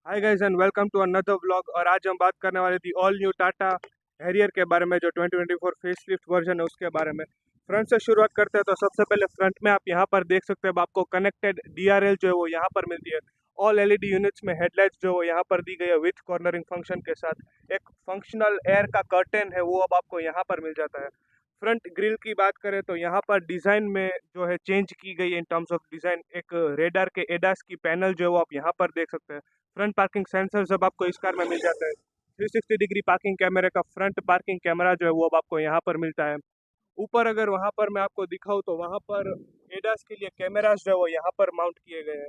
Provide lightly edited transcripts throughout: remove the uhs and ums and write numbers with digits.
Hi guys and welcome to another vlog. और आज हम बात करने वाले थी ऑल न्यू टाटा हैरियर के बारे में, जो 2024 फेसलिफ्ट वर्जन है उसके बारे में। फ्रंट से शुरुआत करते हैं तो सबसे पहले फ्रंट में आप यहाँ पर देख सकते हैं, आपको कनेक्टेड डीआरएल जो है वो यहाँ पर मिलती है। ऑल एलईडी यूनिट्स में हेडलाइट्स जो यहाँ पर दी गई है विथ कॉर्नरिंग फंक्शन के साथ। एक फंक्शनल एयर का कर्टेन है वो अब आपको यहाँ पर मिल जाता है। फ्रंट ग्रिल की बात करें तो यहाँ पर डिज़ाइन में जो है चेंज की गई है इन टर्म्स ऑफ डिज़ाइन। एक रेडार के एडास की पैनल जो है वो आप यहाँ पर देख सकते हैं। फ्रंट पार्किंग सेंसर जब आपको इस कार में मिल जाता है। 360 डिग्री पार्किंग कैमरे का फ्रंट पार्किंग कैमरा जो है वो अब आपको यहाँ पर मिलता है। ऊपर अगर वहाँ पर मैं आपको दिखाऊँ तो वहाँ पर एडास के लिए कैमरास जो है वो यहाँ पर माउंट किए गए हैं।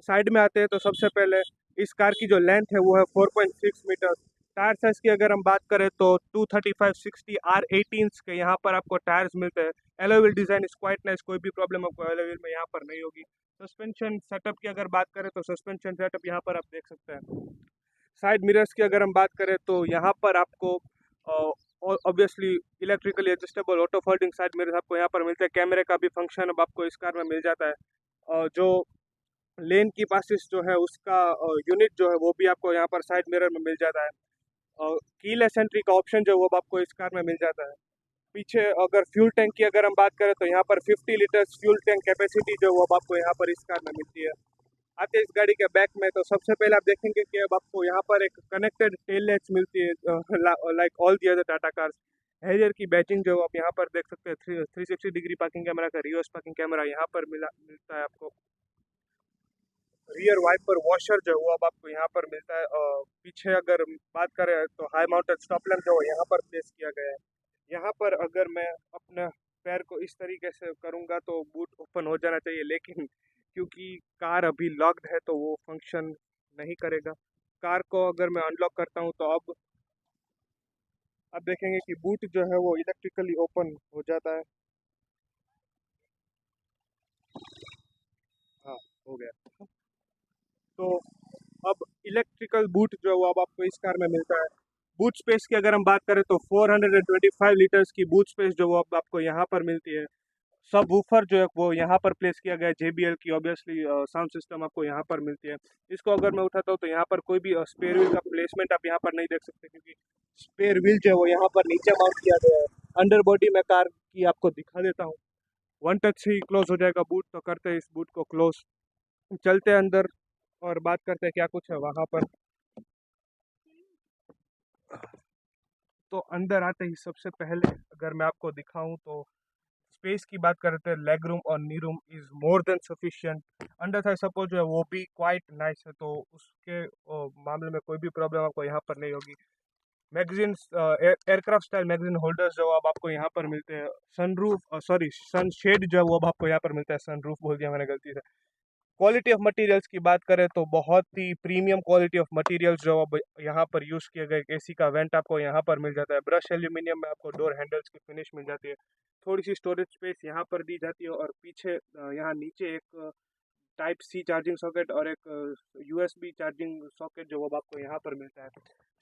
साइड में आते हैं तो सबसे पहले इस कार की जो लेंथ है वो है 4.6 मीटर। टायर साइज की अगर हम बात करें तो 235/60 R18 के यहाँ पर आपको टायर्स मिलते हैं। Alloy wheel design is quite nice, कोई भी प्रॉब्लम आपको एलॉय व्हील में यहाँ पर नहीं होगी। सस्पेंशन सेटअप की अगर बात करें तो सस्पेंशन सेटअप यहाँ पर आप देख सकते हैं। साइड मिरर्स की अगर हम बात करें तो यहाँ पर आपको obviously electrically adjustable auto folding side mirrors आपको यहाँ पर मिलते हैं। कैमरे का भी फंक्शन अब आपको इस कार में मिल जाता है। जो लेन की पासिस जो है उसका यूनिट जो है वो भी आपको यहाँ पर साइड मिरर में मिल जाता है। कीलेस एंट्री का ऑप्शन जो है वो आपको इस कार में मिल जाता है। पीछे अगर फ्यूल टैंक की अगर हम बात करें तो यहाँ पर 50 लीटर्स फ्यूल टैंक कैपेसिटी जो है वो अब आपको यहाँ पर इस कार में मिलती है। आते हैं इस गाड़ी के बैक में तो सबसे पहले आप देखेंगे कि अब आपको यहाँ पर एक कनेक्टेड टेल लैम्प्स मिलती है, like all the other Tata cars. Harrier की बैजिंग जो आप यहाँ पर देख सकते हैं। 360 डिग्री पार्किंग कैमरा का रिवर्स पार्किंग कैमरा यहाँ पर मिलता है आपको। रियर वाइपर वॉशर जो है वो अब आपको यहाँ पर मिलता है। पीछे अगर बात करें तो हाई माउंटेड स्टॉप लैम्प जो है यहाँ पर प्लेस किया गया है। यहाँ पर अगर मैं अपने पैर को इस तरीके से करूँगा तो बूट ओपन हो जाना चाहिए, लेकिन क्योंकि कार अभी लॉक्ड है तो वो फंक्शन नहीं करेगा। कार को अगर मैं अनलॉक करता हूँ तो अब देखेंगे कि बूट जो है वो इलेक्ट्रिकली ओपन हो जाता है। हाँ, हो गया। तो अब इलेक्ट्रिकल बूट जो है वो अब आपको इस कार में मिलता है। बूट स्पेस की अगर हम बात करें तो 425 लीटर्स की बूट स्पेस जो वो अब आपको यहाँ पर मिलती है। सब वूफर जो है वो यहाँ पर प्लेस किया गया है। JBL की ऑब्वियसली साउंड सिस्टम आपको यहाँ पर मिलती है। इसको अगर मैं उठाता हूँ तो यहाँ पर कोई भी स्पेयर व्हील का प्लेसमेंट आप यहाँ पर नहीं देख सकते, क्योंकि स्पेयर व्हील जो है वो यहाँ पर नीचे माउंट किया गया है। अंडर बॉडी में कार की आपको दिखा देता हूँ। वन टच से ही क्लोज हो जाएगा बूट, तो करते हैं इस बूट को क्लोज। चलते हैं अंदर और बात करते हैं क्या कुछ है वहाँ पर। तो अंदर आते ही सबसे पहले अगर मैं आपको दिखाऊं तो स्पेस की बात करते हैं, लेग रूम और नी room is more than sufficient. Under Thai support जो है वो भी क्वाइट नाइस है, तो उसके मामले में कोई भी प्रॉब्लम आपको यहाँ पर नहीं होगी। Magazine aircraft style magazine holders जो अब आपको यहाँ पर मिलते हैं। सनरूफ सॉरी सन शेड जो है वो अब आपको यहाँ पर मिलता है। सनरूफ बोल दिया मैंने गलती से। क्वालिटी ऑफ मटेरियल्स की बात करें तो बहुत ही प्रीमियम क्वालिटी ऑफ मटेरियल्स जो अब यहाँ पर यूज़ किए गए। एसी का वेंट आपको यहाँ पर मिल जाता है। ब्रश एल्यूमिनियम में आपको डोर हैंडल्स की फिनिश मिल जाती है। थोड़ी सी स्टोरेज स्पेस यहाँ पर दी जाती है, और पीछे यहाँ नीचे एक टाइप सी चार्जिंग सॉकेट और एक USB चार्जिंग सॉकेट जो अब आपको यहाँ पर मिलता है।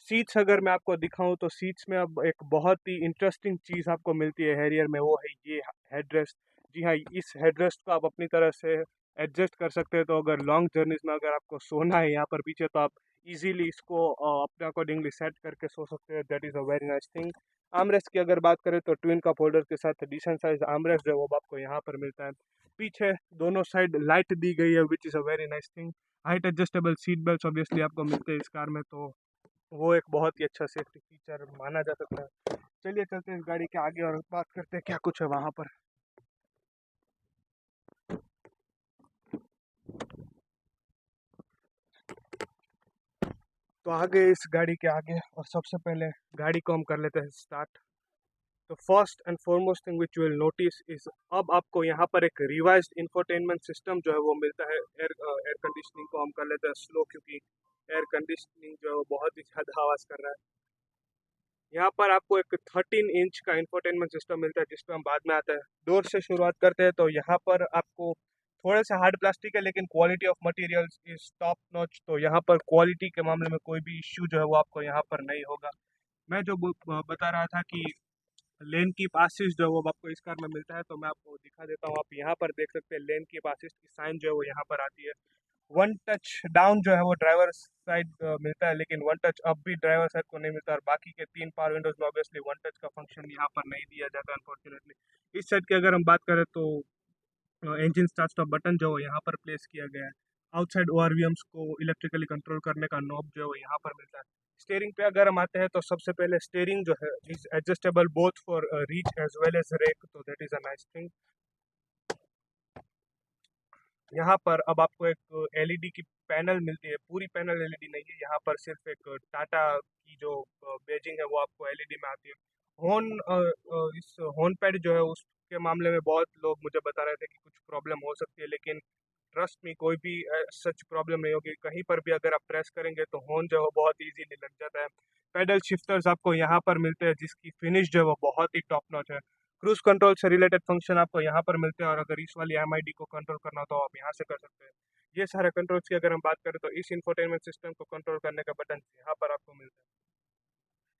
सीट्स अगर मैं आपको दिखाऊं तो सीट्स में अब एक बहुत ही इंटरेस्टिंग चीज़ आपको मिलती है हैरियर में, वो है ये हेडरेस्ट। जी हाँ, इस हेडरेस्ट को आप अपनी तरह से एडजस्ट कर सकते हैं। तो अगर लॉन्ग जर्नीज में अगर आपको सोना है यहाँ पर पीछे, तो आप इजीली इसको अपने अकॉर्डिंगली सेट करके सो सकते हैं। That is a very nice thing. Armrest की अगर बात करें तो ट्विन कप होल्डर के साथ डिसेंट साइज आर्मरेस्ट जो है वो आपको यहाँ पर मिलता है। पीछे दोनों साइड लाइट दी गई है which is a very nice thing. Height adjustable seat belt obviously आपको मिलते हैं इस कार में, तो वो एक बहुत ही अच्छा सेफ्टी फीचर माना जा सकता है। चलिए चलते हैं इस गाड़ी के आगे और बात करते हैं क्या कुछ है वहाँ पर। तो आगे इस गाड़ी के आगे, और सबसे पहले गाड़ी को हम कर लेते हैं स्टार्ट। तो first and foremost thing which you will notice is अब आपको यहाँ पर एक रिवाइज्ड इंफोटेनमेंट सिस्टम जो है वो मिलता है। एयर कंडीशनिंग को हम कर लेते हैं स्लो, क्योंकि एयर कंडीशनिंग जो है वो बहुत ही ज़्यादा आवाज़ कर रहा है। यहाँ पर आपको एक 13 इंच का इंफोटेनमेंट सिस्टम मिलता है, जिस पर हम बाद में आते हैं। डोर से शुरुआत करते हैं तो यहाँ पर आपको थोड़े से हार्ड प्लास्टिक है, लेकिन quality of materials is top notch. तो यहाँ पर क्वालिटी के मामले में कोई भी इश्यू जो है वो आपको यहाँ पर नहीं होगा। मैं जो बता रहा था कि लेन की पासिस जो है वो आपको इस कार में मिलता है, तो मैं आपको दिखा देता हूँ। आप यहाँ पर देख सकते हैं लेन की पासिस की साइन जो है वो यहाँ पर आती है। वन टच डाउन जो है वो ड्राइवर साइड मिलता है, लेकिन वन टच अप भी ड्राइवर साइड को नहीं मिलता, और बाकी के 3 पावर विंडोज में ऑब्वियसली वन टच का फंक्शन यहाँ पर नहीं दिया जाता अनफॉर्चुनेटली। इस साइड की अगर हम बात करें तो इंजन स्टार्ट स्टॉप बटन जो है यहाँ पर प्लेस किया गया है। आउटसाइड ओआरवीएम्स को इलेक्ट्रिकली कंट्रोल करने का नॉब जो है वो यहाँ पर मिलता है। स्टेयरिंग पे अगर हम आते हैं तो सबसे पहले स्टेयरिंग जो है is adjustable both for reach as well as rake, तो that is a nice thing. यहाँ पर अब आपको एक एलईडी की पैनल मिलती है, पूरी पैनल एलईडी नहीं है, यहाँ पर सिर्फ एक टाटा की जो बेजिंग है वो आपको एलईडी में आती है। हॉर्न इस हॉर्न पैड जो है उसके मामले में बहुत लोग मुझे बता रहे थे कि कुछ प्रॉब्लम हो सकती है, लेकिन ट्रस्ट में कोई भी सच प्रॉब्लम नहीं होगी। कहीं पर भी अगर आप प्रेस करेंगे तो हॉर्न जो है बहुत इजीली लग जाता है। पैडल शिफ्टर्स आपको यहाँ पर मिलते हैं जिसकी फिनिश जो है वो बहुत ही टॉप नॉच है। क्रूज कंट्रोल से रिलेटेड फंक्शन आपको यहाँ पर मिलते हैं, और अगर इस वाली एमआईडी को कंट्रोल करना हो तो आप यहाँ से कर सकते हैं। ये सारे कंट्रोल्स की अगर हम बात करें तो इस इंफोटेनमेंट सिस्टम को कंट्रोल करने का बटन यहाँ पर आपको मिलता है।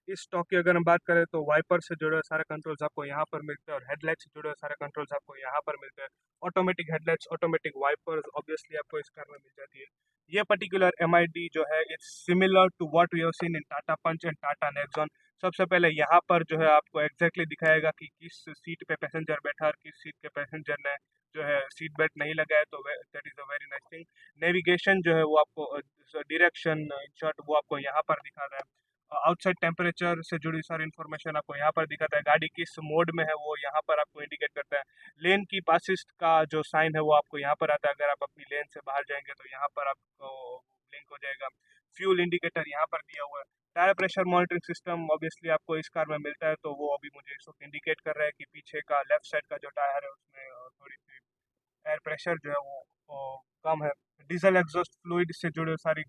इस स्टॉक की अगर हम बात करें तो वाइपर से जुड़े हुए सारे कंट्रोल्स आपको यहाँ पर मिलते हैं, और हेडलाइट से जुड़े हुए सारे कंट्रोल्स आपको यहाँ पर मिलते हैं। Automatic headlights, automatic wipers obviously आपको इस कार में मिल जाती है। ये पर्टिकुलर एमआईडी जो है it's similar to what we have seen in Tata Punch and Tata Nexon. सबसे पहले यहाँ पर जो है आपको एग्जैक्टली दिखाएगा कि किस सीट पे पैसेंजर बैठा और किस सीट के पैसेंजर ने जो है सीट बेल्ट नहीं लगाया, तो that is a very nice thing. Navigation जो है वो आपको डायरेक्शन इन शॉर्ट वो आपको यहाँ पर दिखा रहा है। आउटसाइड टेम्परेचर से जुड़ी सारी इन्फॉर्मेशन आपको यहाँ पर दिखाता है। गाड़ी किस मोड में है वो यहाँ पर आपको इंडिकेट करता है। लेन की पासिस्ट का जो साइन है वो आपको यहाँ पर आता है, अगर आप अपनी लेन से बाहर जाएंगे तो यहाँ पर आपको ब्लिंक हो जाएगा। फ्यूल इंडिकेटर यहाँ पर दिया हुआ है। Tyre pressure monitoring system obviously आपको इस कार में मिलता है, तो वो अभी मुझे इस वक्त इंडिकेट कर रहा है कि पीछे का लेफ्ट साइड का जो टायर है उसमें थोड़ी सी एयर प्रेशर जो है वो कम है। डीजल एग्जॉस्ट फ्लूइड से जुड़े सारी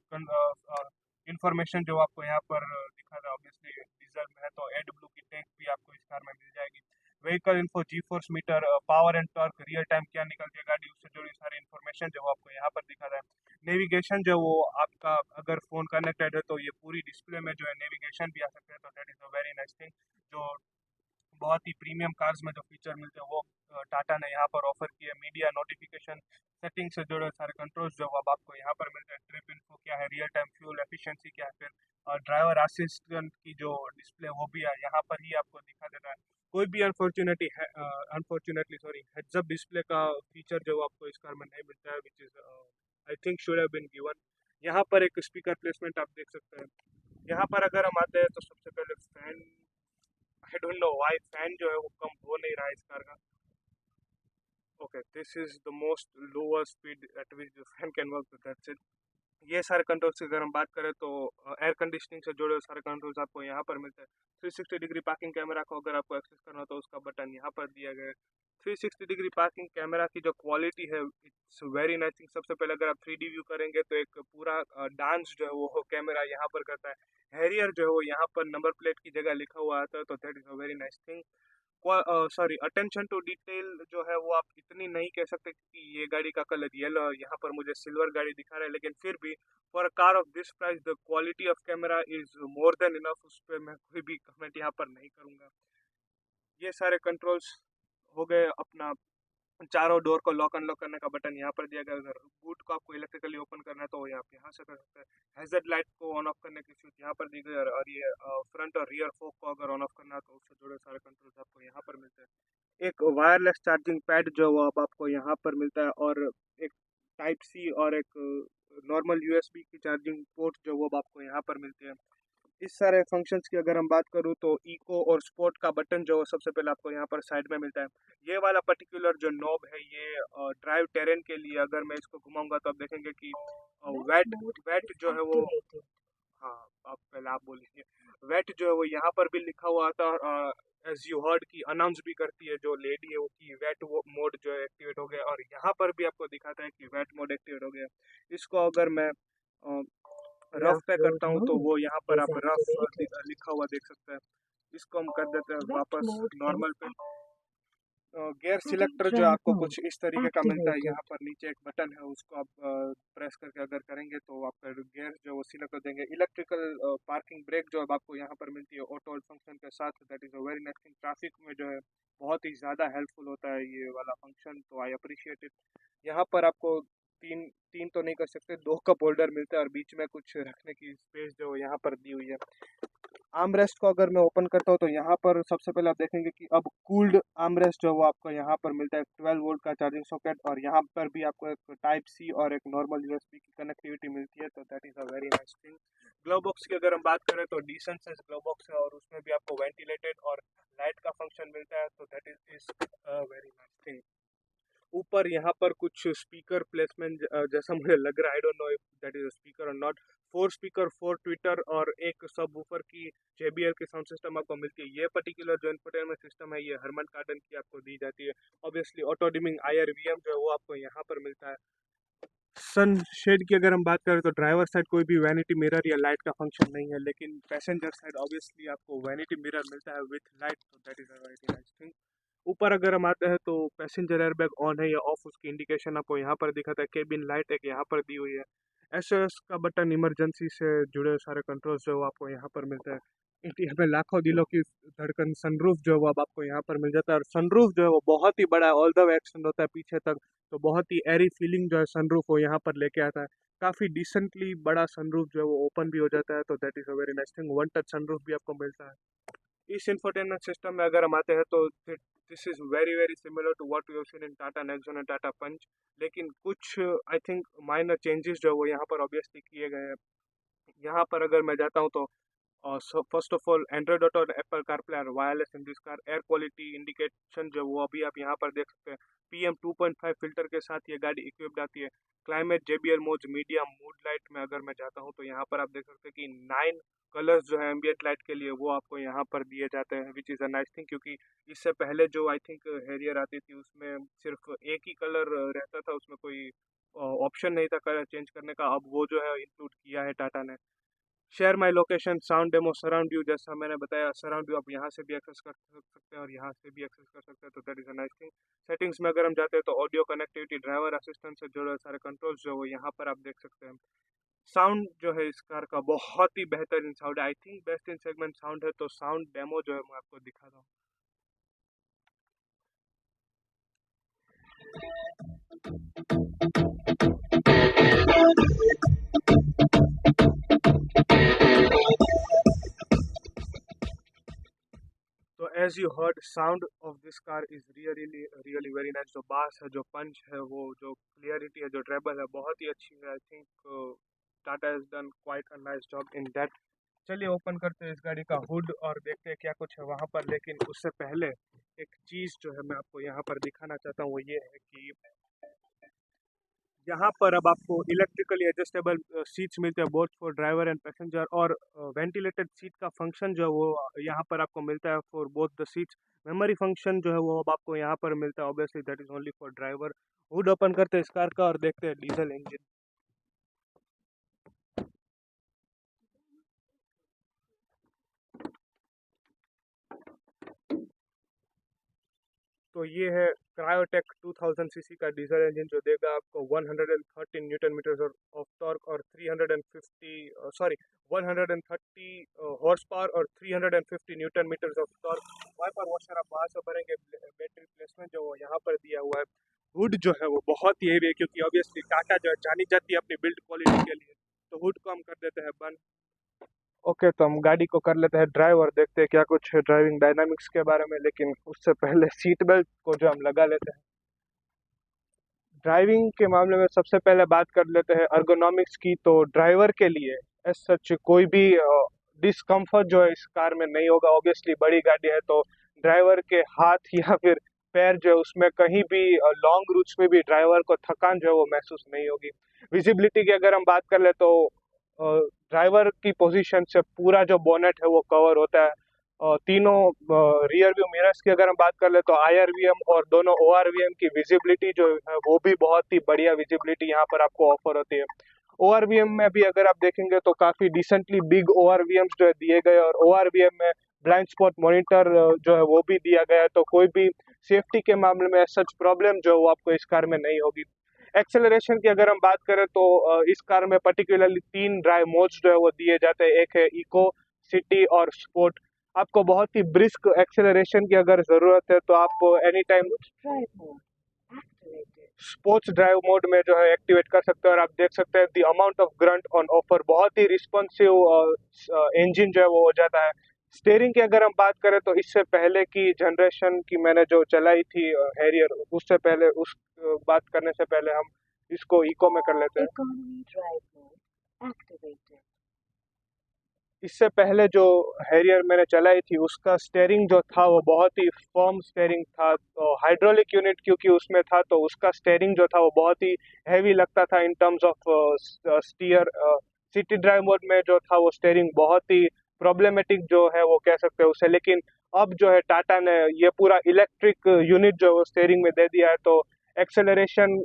इंफॉर्मेशन जो आपको यहाँ पर दिखा रहा है, ऑब्वियसली डीजल में है तो एड ब्लू की टैंक भी आपको इस कार में मिल जाएगी। Vehicle info, G force meter, power and torque, real time क्या निकलती है गाड़ी उससे जुड़ी सारी इन्फॉर्मेशन जो आपको यहाँ पर दिखा रहा है। नेविगेशन जो वो आपका अगर फ़ोन कनेक्टेड है तो ये पूरी डिस्प्ले में जो है नेविगेशन भी आ सकते हैं, तो that is a very nice thing. जो बहुत ही प्रीमियम कार्स में जो फीचर मिलते हैं वो टाटा ने यहाँ पर ऑफर किए। मीडिया नोटिफिकेशन सेटिंग से जुड़े सारे कंट्रोल्स जो अब आपको यहाँ पर मिलते हैं। ट्रिप इन्फो क्या है, रियल टाइम फ्यूल एफिशिएंसी क्या है, फिर ड्राइवर असिस्टेंट की जो डिस्प्ले वो भी है यहाँ पर ही आपको दिखा देता है। कोई भी unfortunately sorry heads up display का फीचर जो आपको इस कार में नहीं मिलता है, which is I think should have been given. यहाँ पर एक स्पीकर प्लेसमेंट आप देख सकते हैं। यहाँ पर अगर हम आते हैं तो सबसे पहले fan, I don't know why fan जो है वो कम हो नहीं रहा है इस कार का। Okay, this is the most lower speed at which the fan can work, that's it. ये सारे कंट्रोल्स की अगर हम बात करें तो एयर कंडीशनिंग से जुड़े हुए सारे कंट्रोल्स आपको यहाँ पर मिलते हैं। 360 डिग्री पार्किंग कैमरा को अगर आपको एक्सेस करना हो तो उसका बटन यहाँ पर दिया गया है। 360 डिग्री पार्किंग कैमरा की जो क्वालिटी है इट्स वेरी नाइस। सबसे पहले अगर आप 3D व्यू करेंगे तो एक पूरा डांस जो है वो कैमरा यहाँ पर करता है। हैरियर जो है वो यहाँ पर नंबर प्लेट की जगह लिखा हुआ आता है, तो that is a very nice thing. Sorry, attention to detail जो है वो आप इतनी नहीं कह सकते कि ये गाड़ी का कलर येलो है, यहाँ पर मुझे सिल्वर गाड़ी दिखा रहा है, लेकिन फिर भी for a car of this price the quality of camera is more than enough, उस पर मैं कोई भी कमेंट यहाँ पर नहीं करूँगा। ये सारे कंट्रोल्स हो गए। अपना चारों डोर को लॉक अनलॉक करने का बटन यहाँ पर दिया गया। अगर बूट को आपको इलेक्ट्रिकली ओपन करना है तो आप यहाँ से कर सकते हैं। हैजर्ड लाइट को ऑन ऑफ करने की स्विच यहाँ पर दी गई है, और ये फ्रंट और रियर फोक को अगर ऑन ऑफ करना है तो उससे जुड़े सारे कंट्रोल्स आपको यहाँ पर मिलते हैं। एक वायरलेस चार्जिंग पैड जो वो अब आपको यहाँ पर मिलता है, और एक टाइप सी और एक नॉर्मल यूएसबी की चार्जिंग पोर्ट जो वो अब आपको यहाँ पर मिलते हैं। इस सारे फंक्शंस की अगर हम बात करूँ तो इको और स्पोर्ट का बटन जो सबसे पहले आपको यहाँ पर साइड में मिलता है। ये वाला पर्टिकुलर जो नॉब है ये ड्राइव टेरेन के लिए, अगर मैं इसको घुमाऊंगा तो आप देखेंगे कि वेट वेट जो है वो, हाँ आप पहले आप बोलिए, वेट जो है वो यहाँ पर भी लिखा हुआ था। एज यू हर्ड की अनाउंस भी करती है जो लेडी है वो कि वेट मोड जो है एक्टिवेट हो गया, और यहाँ पर भी आपको दिखाता है कि वेट मोड एक्टिवेट हो गया। इसको अगर मैं रफ पे करता हूँ तो वो यहाँ पर आप रफ लिखा हुआ देख सकते हैं। इसको हम कर देते हैं वापस नॉर्मल पे। गियर सिलेक्टर जो आपको कुछ इस तरीके का मिलता है, यहाँ पर नीचे एक बटन है उसको आप प्रेस करके अगर करेंगे तो आपका गियर जो वो सिलेक्ट कर देंगे। इलेक्ट्रिकल पार्किंग ब्रेक जो अब आपको यहाँ पर मिलती है ऑटो होल्ड फंक्शन के साथ, that is a very nice thing. Traffic में जो है बहुत ही ज़्यादा हेल्पफुल होता है ये वाला फंक्शन, तो आई अप्रिशिएट इट। यहाँ पर आपको तीन तीन तो नहीं कर सकते, 2 कप होल्डर मिलता है और बीच में कुछ रखने की स्पेस जो यहाँ पर दी हुई है। आर्मरेस्ट को अगर मैं ओपन करता हूँ तो यहाँ पर सबसे पहले आप देखेंगे कि अब कूल्ड आर्मरेस्ट जो वो आपको यहाँ पर मिलता है, 12 वोल्ट का चार्जिंग सॉकेट, और यहाँ पर भी आपको एक टाइप सी और एक नॉर्मल यूएसबी की कनेक्टिविटी मिलती है, तो that is a very nice thing. Glove box की अगर हम बात करें तो डिसेंट साइज ग्लव बॉक्स है और उसमें भी आपको वेंटिलेटेड और लाइट का फंक्शन मिलता है, तो that is a very nice thing. ऊपर यहाँ पर कुछ स्पीकर प्लेसमेंट जैसा मुझे लग रहा है, I don't know if that is a speaker और नॉट। 4 स्पीकर, 4 ट्विटर और एक सब वूफर की JBL की साउंड सिस्टम आपको मिलती है। ये पर्टिकुलर जो इंफोटेनमेंट सिस्टम है ये हरमन कार्डन की आपको दी जाती है। Obviously auto dimming IR VM जो है वो आपको यहाँ पर मिलता है। सन शेड की अगर हम बात करें तो ड्राइवर साइड कोई भी वैनिटी मिरर या लाइट का फंक्शन नहीं है, लेकिन पैसेंजर साइड ऑब्वियसली आपको वैनिटी मिरर मिलता है विथ लाइट, तो that is a very nice thing. ऊपर अगर हम आते हैं तो पैसेंजर एयरबैग ऑन है या ऑफ उसकी इंडिकेशन आपको यहाँ पर दिखाता है। केबिन लाइट एक यहाँ पर दी हुई है। SOS का बटन, इमरजेंसी से जुड़े सारे कंट्रोल्स जो है वो आपको यहाँ पर मिलता है। इंडिया में लाखों दिलों की धड़कन सनरूफ जो है वो अब आपको यहाँ पर मिल जाता है, और सनरूफ जो है वो बहुत ही बड़ा है, ऑल द वे एक्सटेंड होता है पीछे तक, तो बहुत ही एरी फीलिंग जो है सनरूफ वो यहाँ पर लेके आता है। काफ़ी डिसेंटली बड़ा सनरूफ जो है वो ओपन भी हो जाता है, तो that is a very nice thing. One touch sunroof भी आपको मिलता है। इस इंफोटेनमेंट सिस्टम में अगर हम आते हैं तो this is very very similar to what we have seen in Tata Nexon and Tata Punch, लेकिन कुछ आई थिंक माइनर चेंजेस जो है वो यहाँ पर ऑब्वियसली किए गए हैं। यहाँ पर अगर मैं जाता हूँ तो first of all Android Auto और Apple CarPlay are wireless in this car. Air quality indication जो वो अभी आप यहाँ पर देख सकते हैं। PM 2.5 फिल्टर के साथ ये गाड़ी इक्विप्ड आती है। Climate JBL mode medium mood light में अगर मैं जाता हूँ तो यहाँ पर आप देख सकते हैं कि 9 कलर्स जो है एम्बियंट लाइट के लिए वो आपको यहाँ पर दिए जाते हैं, which is a nice thing, क्योंकि इससे पहले जो आई थिंक हैरियर आती थी उसमें सिर्फ एक ही कलर रहता था, उसमें कोई ऑप्शन नहीं था कलर चेंज करने का। अब वो जो है इंक्लूड किया है टाटा ने। Share my location, sound demo, surround view, जैसा मैंने बताया सराउंड व्यू आप यहाँ से भी एक्सेस कर सकते हैं और यहाँ से भी एक्सेस कर सकते हैं, तो that is a nice thing. Settings में अगर हम जाते हैं तो ऑडियो कनेक्टिविटी, ड्राइवर असिस्टेंट से जुड़े सारे कंट्रोल्स जो वो यहाँ पर आप देख सकते हैं। साउंड जो है इस कार का बहुत ही बेहतरीन साउंड है, I think best in segment sound है, तो साउंड डेमो जो है मैं आपको दिखाता हूँ। तो as you heard, sound of this car is really really very nice. जो बास है, जो पंच है, वो जो क्लियरिटी है, जो ट्रेबल है, बहुत ही अच्छी है। I think Tata has done quite a nice job in that. चलिए ओपन करते हैं इस गाड़ी का हुड और देखते हैं क्या कुछ है वहाँ पर, लेकिन उससे पहले एक चीज़ जो है मैं आपको यहाँ पर दिखाना चाहता हूँ, वो ये है कि यहाँ पर अब आपको इलेक्ट्रिकली एडजस्टेबल सीट्स मिलते हैं, both for driver and passenger, और वेंटिलेटेड सीट का फंक्शन जो है वो यहाँ पर आपको मिलता है for both the seats. Memory function जो है वो अब आपको यहाँ पर मिलता है, obviously that is only for driver. Hood open करते हैं इस कार का और देखते हैं डीजल इंजन। तो ये है क्रायोटेक 2000 सीसी का डीजल इंजन, जो देगा आपको 113 न्यूटन मीटर ऑफ टॉर्क और 350 सॉरी 130 हॉर्स पावर और 350 newton metre of torque. Wiper washer आप वहाँ से भरेंगे। बैटरी रिप्लेसमेंट जो यहाँ पर दिया हुआ है। हुड जो है वो बहुत ही हेवी है, क्योंकि ऑब्वियसली टाटा जो है जानी जाती है अपनी बिल्ड क्वालिटी के लिए, तो हुड को हम कर देते हैं बंद। ओके, तो हम गाड़ी को कर लेते हैं ड्राइव और देखते हैं क्या कुछ ड्राइविंग डायनामिक्स के बारे में, लेकिन उससे पहले सीट बेल्ट को जो हम लगा लेते हैं। ड्राइविंग के मामले में सबसे पहले बात कर लेते हैं अर्गोनॉमिक्स की। तो ड्राइवर के लिए एज सच कोई भी डिस्कम्फर्ट जो है इस कार में नहीं होगा। ऑब्वियसली बड़ी गाड़ी है तो ड्राइवर के हाथ या फिर पैर जो है उसमें कहीं भी लॉन्ग रूट्स में भी ड्राइवर को थकान जो है वो महसूस नहीं होगी। विजिबिलिटी की अगर हम बात कर ले तो ड्राइवर की पोजीशन से पूरा जो बोनेट है वो कवर होता है। तीनों रियर व्यू मिरर्स की अगर हम बात कर ले तो IRVM और दोनों ORVM की विजिबिलिटी जो है वो भी बहुत ही बढ़िया विजिबिलिटी यहाँ पर आपको ऑफर होती है। ORVM में भी अगर आप देखेंगे तो काफी डिसेंटली बिग ORVMs जो है दिए गए, और ORVM में ब्लाइंड स्पॉट मॉनिटर जो है वो भी दिया गया है, तो कोई भी सेफ्टी के मामले में सच प्रॉब्लम जो है वो आपको इस कार में नहीं होगी। एक्सेलरेशन की अगर हम बात करें तो इस कार में पर्टिकुलरली 3 ड्राइव मोड्स जो है वो दिए जाते हैं। एक है इको, सिटी और स्पोर्ट। आपको बहुत ही ब्रिस्क एक्सेलरेशन की अगर ज़रूरत है तो आप any time sports drive mode में जो है एक्टिवेट कर सकते हैं। और आप देख सकते हैं the amount of grunt on offer, बहुत ही रिस्पॉन्सिव इंजन जो है वो हो जाता है। स्टेयरिंग की अगर हम बात करें तो इससे पहले की जनरेशन की मैंने जो चलाई थी हैरियर, उससे पहले उस बात करने से पहले हम इसको इको में कर लेते हैं। Economy drive mode activated. इससे पहले जो हैरियर मैंने चलाई थी उसका स्टेयरिंग जो था वो बहुत ही फर्म स्टेयरिंग था। तो हाइड्रोलिक यूनिट क्योंकि उसमें था तो उसका स्टेयरिंग जो था वो बहुत ही हैवी लगता था in terms of steer. City drive mode में जो था वो स्टेयरिंग बहुत ही प्रॉब्लमेटिक जो है वो कह सकते हैं उसे। लेकिन अब जो है टाटा ने ये पूरा इलेक्ट्रिक यूनिट जो है वो स्टेयरिंग में दे दिया है, तो एक्सेलरेशन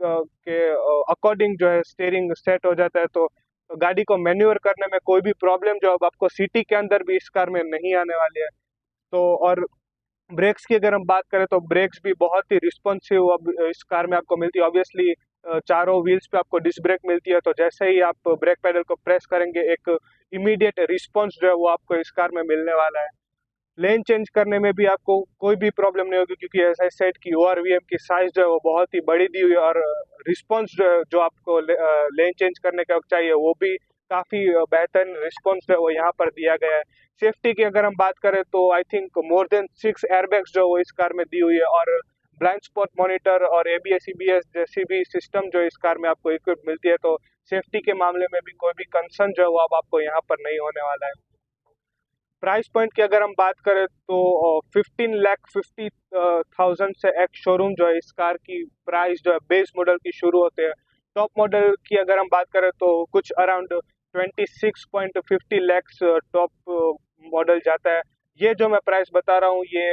के अकॉर्डिंग जो है स्टेयरिंग सेट हो जाता है। तो गाड़ी को मैन्यूवर करने में कोई भी प्रॉब्लम जो अब आपको सिटी के अंदर भी इस कार में नहीं आने वाली है। तो और ब्रेक्स की अगर हम बात करें तो ब्रेक्स भी बहुत ही रिस्पॉन्सिव अब इस कार में आपको मिलती है। ऑब्वियसली चारों व्हील्स पे आपको डिस्क ब्रेक मिलती है, तो जैसे ही आप ब्रेक पेडल को प्रेस करेंगे एक इमीडिएट रिस्पॉन्स जो है वो आपको इस कार में मिलने वाला है। लेन चेंज करने में भी आपको कोई भी प्रॉब्लम नहीं होगी, क्योंकि एज आई सेड की ओआरवीएम की साइज जो है वो बहुत ही बड़ी दी हुई है। और रिस्पॉन्स जो है जो आपको लेन चेंज करने का चाहिए वो भी काफ़ी बेहतर रिस्पॉन्स जो है वो यहाँ पर दिया गया है। सेफ्टी की अगर हम बात करें तो I think more than 6 airbags जो वो इस कार में दी हुई है। और ब्लाइंड स्पॉट मॉनिटर और एबीएस ईबीएस जैसी भी सिस्टम जो इस कार में आपको इक्विप मिलती है, तो सेफ्टी के मामले में भी कोई भी कंसर्न जो है वो अब आपको यहाँ पर नहीं होने वाला है। प्राइस पॉइंट की अगर हम बात करें तो 15,50,000 से एक शोरूम जो है इस कार की प्राइस जो है बेस मॉडल की शुरू होते हैं। टॉप मॉडल की अगर हम बात करें तो कुछ अराउंड 26.50 लैक्स टॉप मॉडल जाता है। ये जो मैं प्राइस बता रहा हूँ ये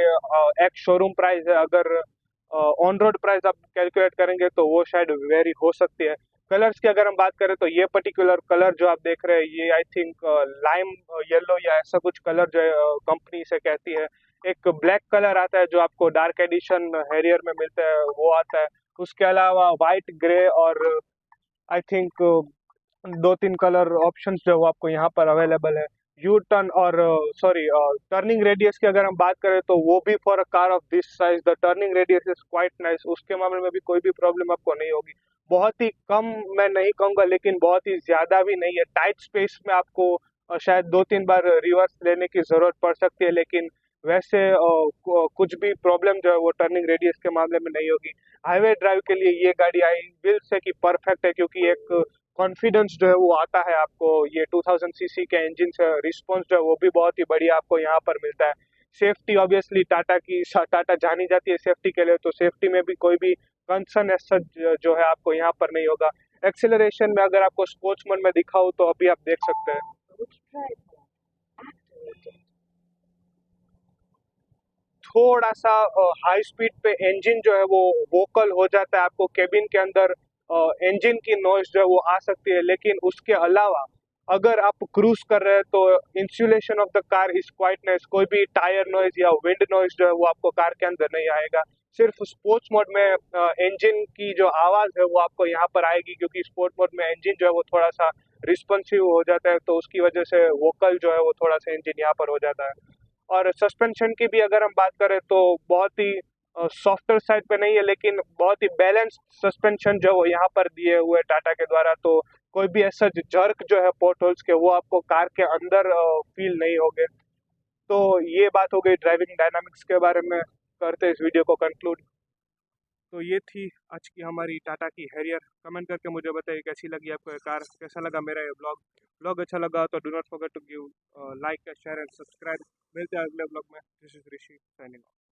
एक शोरूम प्राइस है। अगर ऑन रोड प्राइस आप कैलकुलेट करेंगे तो वो शायद वेरी हो सकती है। कलर्स की अगर हम बात करें तो ये पर्टिकुलर कलर जो आप देख रहे हैं ये आई थिंक लाइम येलो या ऐसा कुछ कलर जो है कंपनी से कहती है। एक ब्लैक कलर आता है जो आपको डार्क एडिशन हैरियर में मिलता है वो आता है। उसके अलावा वाइट ग्रे और आई थिंक दो तीन कलर ऑप्शंस जो है वो आपको यहाँ पर अवेलेबल है। यू टर्न और सॉरी टर्निंग रेडियस की अगर हम बात करें तो वो भी for a car of this size the turning radius is quite nice. उसके मामले में भी कोई भी प्रॉब्लम आपको नहीं होगी। बहुत ही कम मैं नहीं कहूँगा लेकिन बहुत ही ज़्यादा भी नहीं है। टाइट स्पेस में आपको शायद 2-3 बार रिवर्स लेने की ज़रूरत पड़ सकती है, लेकिन वैसे कुछ भी प्रॉब्लम जो है वो टर्निंग रेडियस के मामले में नहीं होगी। हाईवे ड्राइव के लिए ये गाड़ी आई विल से कि परफेक्ट है, क्योंकि एक कॉन्फिडेंस जो है वो आता है आपको। ये 2000 सीसी के इंजन से रिस्पॉन्स जो है वो भी बहुत ही बढ़िया आपको यहाँ पर मिलता है। सेफ्टी ऑब्वियसली टाटा जानी जाती है सेफ्टी के लिए, तो सेफ्टी में भी कोई भी कंसर्न ऐसा जो है आपको यहाँ पर नहीं होगा। एक्सेलरेशन में अगर आपको स्पोर्ट्स मोड में दिखाऊं तो अभी आप देख सकते हैं Which drive mode activated? थोड़ा सा हाई स्पीड पे इंजन जो है वो वोकल हो जाता है। आपको केबिन के अंदर इंजन की नॉइज जो है वो आ सकती है, लेकिन उसके अलावा अगर आप क्रूज कर रहे हैं तो insulation of the car is quite nice. कोई भी टायर नॉइज या विंड नॉइज जो है वो आपको कार के अंदर नहीं आएगा। सिर्फ स्पोर्ट्स मोड में इंजन की जो आवाज़ है वो आपको यहाँ पर आएगी, क्योंकि स्पोर्ट मोड में इंजन जो है वो थोड़ा सा रिस्पॉन्सिव हो जाता है, तो उसकी वजह से वोकल जो है वो थोड़ा सा इंजन यहाँ पर हो जाता है। और सस्पेंशन की भी अगर हम बात करें तो बहुत ही सॉफ्टवेयर साइड पे नहीं है, लेकिन बहुत ही बैलेंस्ड सस्पेंशन जो वो यहाँ पर दिए हुए टाटा के द्वारा। तो कोई भी ऐसा जर्क जो है पोर्ट होल्स के वो आपको कार के अंदर फील नहीं होगे। तो ये बात हो गई ड्राइविंग डायनामिक्स के बारे में। करते इस वीडियो को कंक्लूड। तो ये थी आज की हमारी टाटा की हैरियर। कमेंट करके मुझे बताइए कैसी लगी आपको ये कार, कैसा लगा मेरा ये ब्लॉग अच्छा लगा तो do not forget to give like share and subscribe. मिलते हैं अगले ब्लॉग में। This is Rishi signing of.